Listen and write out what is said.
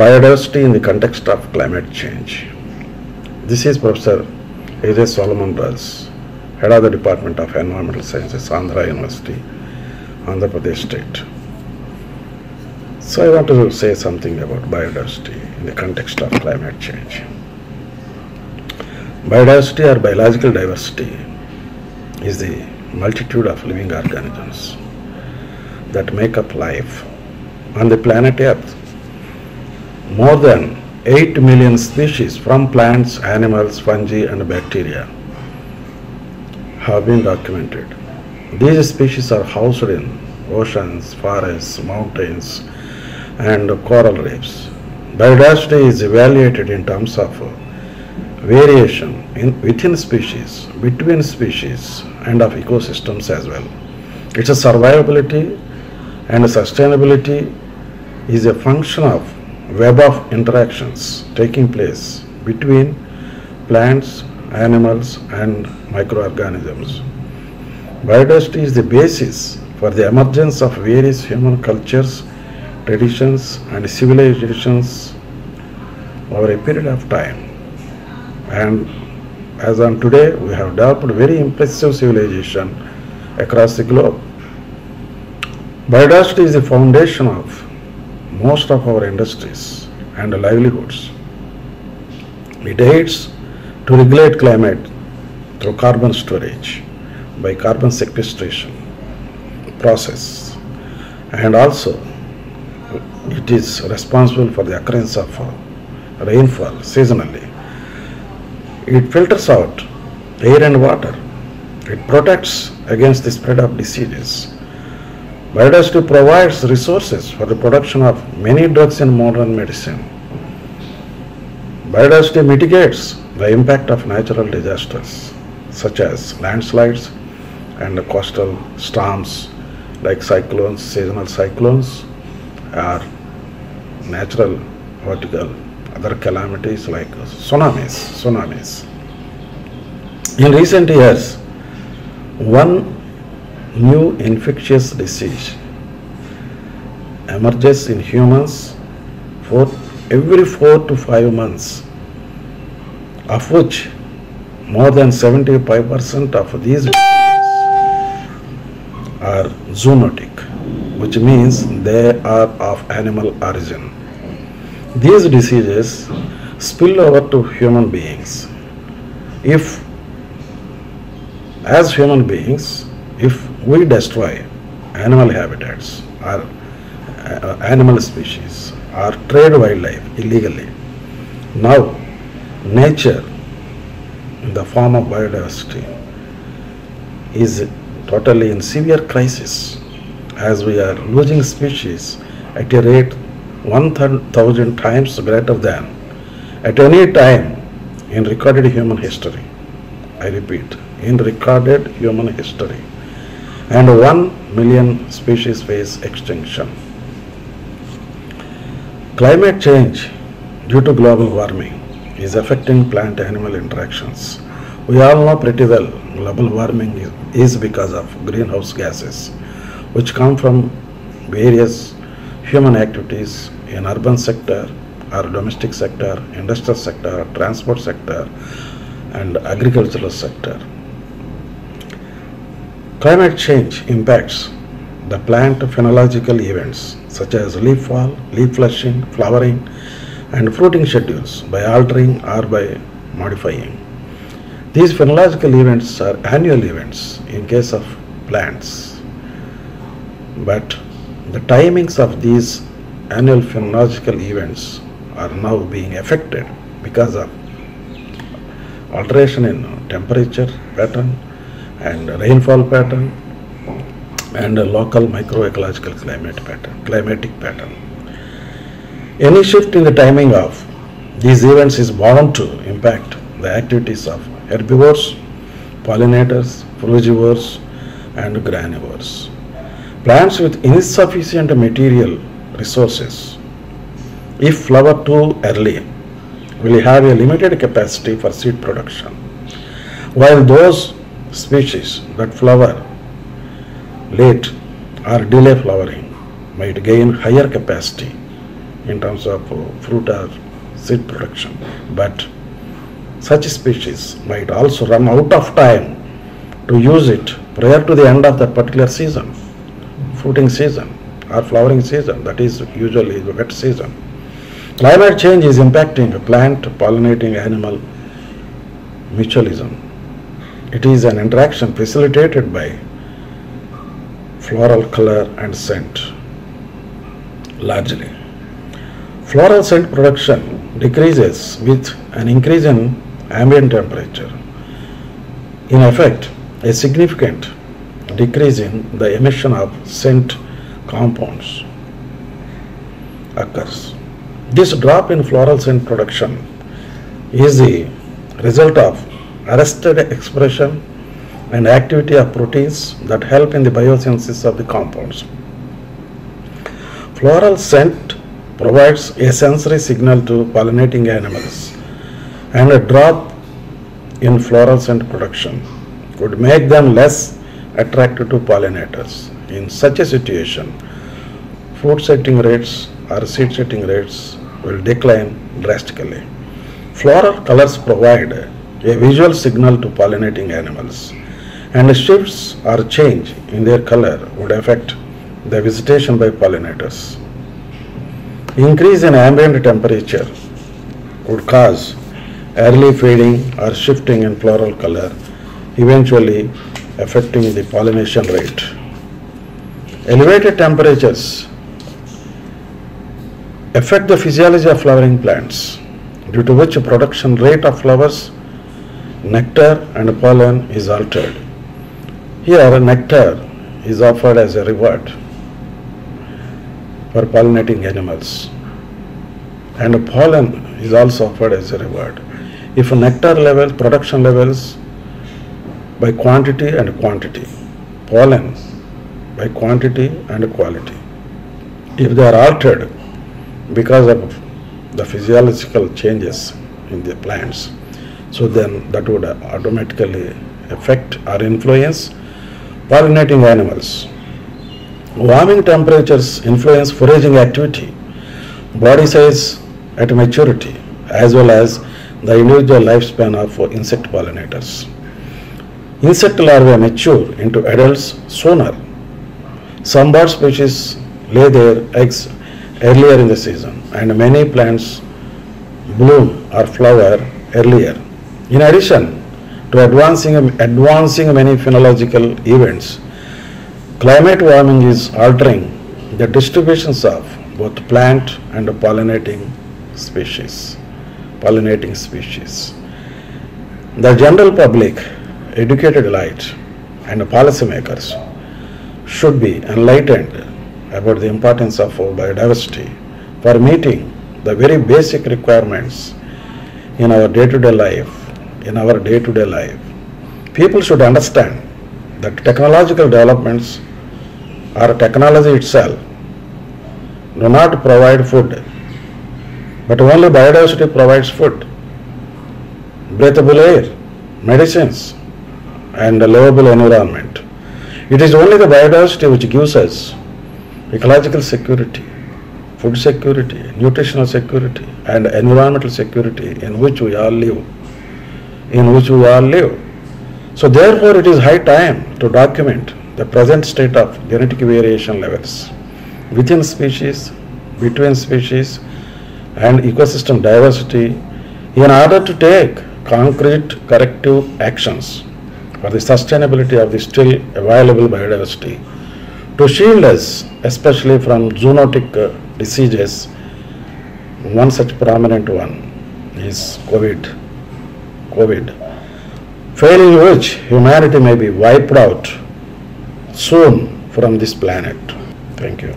Biodiversity in the context of climate change. This is Professor A.J. Solomon Bras, Head of the Department of Environmental Sciences, Andhra University, Andhra Pradesh State. So I want to say something about biodiversity in the context of climate change. Biodiversity or biological diversity is the multitude of living organisms that make up life on the planet Earth. More than 8 million species from plants, animals, fungi and bacteria have been documented. These species are housed in oceans, forests, mountains and coral reefs. Biodiversity is evaluated in terms of variation within species, between species and of ecosystems as well. Its survivability and sustainability is a function of web of interactions taking place between plants, animals and microorganisms. Biodiversity is the basis for the emergence of various human cultures, traditions and civilizations over a period of time. And as on today, we have developed very impressive civilization across the globe. Biodiversity is the foundation of most of our industries and livelihoods. It aids to regulate climate through carbon storage by carbon sequestration process, and also it is responsible for the occurrence of rainfall seasonally. It filters out air and water. It protects against the spread of diseases. Biodiversity provides resources for the production of many drugs in modern medicine. Biodiversity mitigates the impact of natural disasters such as landslides and coastal storms like cyclones, seasonal cyclones, or natural vertical other calamities like tsunamis. In recent years, one new infectious disease emerges in humans for every 4 to 5 months, of which more than 75% of these diseases are zoonotic, which means they are of animal origin. These diseases spill over to human beings. As human beings, if we destroy animal habitats or animal species or trade wildlife illegally, now nature in the form of biodiversity is totally in severe crisis, as we are losing species at a rate 1,000 times greater than at any time in recorded human history. I repeat, in recorded human history. And 1 million species face extinction. Climate change due to global warming is affecting plant-animal interactions. We all know pretty well global warming is because of greenhouse gases, which come from various human activities in urban sector or domestic sector, industrial sector, transport sector and agricultural sector. Climate change impacts the plant phenological events such as leaf fall, leaf flushing, flowering and fruiting schedules by altering or by modifying. These phenological events are annual events in case of plants, but the timings of these annual phenological events are now being affected because of alteration in temperature pattern and rainfall pattern and a local microecological climatic pattern. Any shift in the timing of these events is bound to impact the activities of herbivores, pollinators, frugivores and granivores. Plants with insufficient material resources, if flower too early, will have a limited capacity for seed production, while those species that flower late or delay flowering might gain higher capacity in terms of fruit or seed production. But such species might also run out of time to use it prior to the end of that particular season, fruiting season or flowering season, that is usually the wet season. Climate change is impacting plant pollinating animal mutualism. It is an interaction facilitated by floral color and scent largely. Floral scent production decreases with an increase in ambient temperature. In effect, a significant decrease in the emission of scent compounds occurs. This drop in floral scent production is the result of arrested expression and activity of proteins that help in the biosynthesis of the compounds. Floral scent provides a sensory signal to pollinating animals, and a drop in floral scent production could make them less attractive to pollinators. In such a situation, fruit setting rates or seed setting rates will decline drastically. Floral colors provide a visual signal to pollinating animals, and shifts or change in their color would affect the visitation by pollinators. Increase in ambient temperature could cause early fading or shifting in floral color, eventually affecting the pollination rate. Elevated temperatures affect the physiology of flowering plants, due to which production rate of flowers, nectar and pollen is altered. Here, nectar is offered as a reward for pollinating animals, and pollen is also offered as a reward. If nectar levels, production levels by quantity and quantity, pollen by quantity and quality, if they are altered because of the physiological changes in the plants, so then that would automatically affect or influence pollinating animals. Warming temperatures influence foraging activity, body size at maturity, as well as the individual lifespan of insect pollinators. Insect larvae mature into adults sooner. Some bird species lay their eggs earlier in the season, and many plants bloom or flower earlier. In addition to advancing many phenological events, climate warming is altering the distributions of both plant and pollinating species. The general public, educated elite, and policymakers should be enlightened about the importance of biodiversity for meeting the very basic requirements in our day-to-day life. People should understand that technological developments or technology itself do not provide food, but only biodiversity provides food, breathable air, medicines, and a livable environment. It is only the biodiversity which gives us ecological security, food security, nutritional security, and environmental security in which we all live. So therefore it is high time to document the present state of genetic variation levels within species, between species, and ecosystem diversity in order to take concrete corrective actions for the sustainability of the still available biodiversity, to shield us especially from zoonotic diseases. One such prominent one is COVID, failing which humanity may be wiped out soon from this planet. Thank you.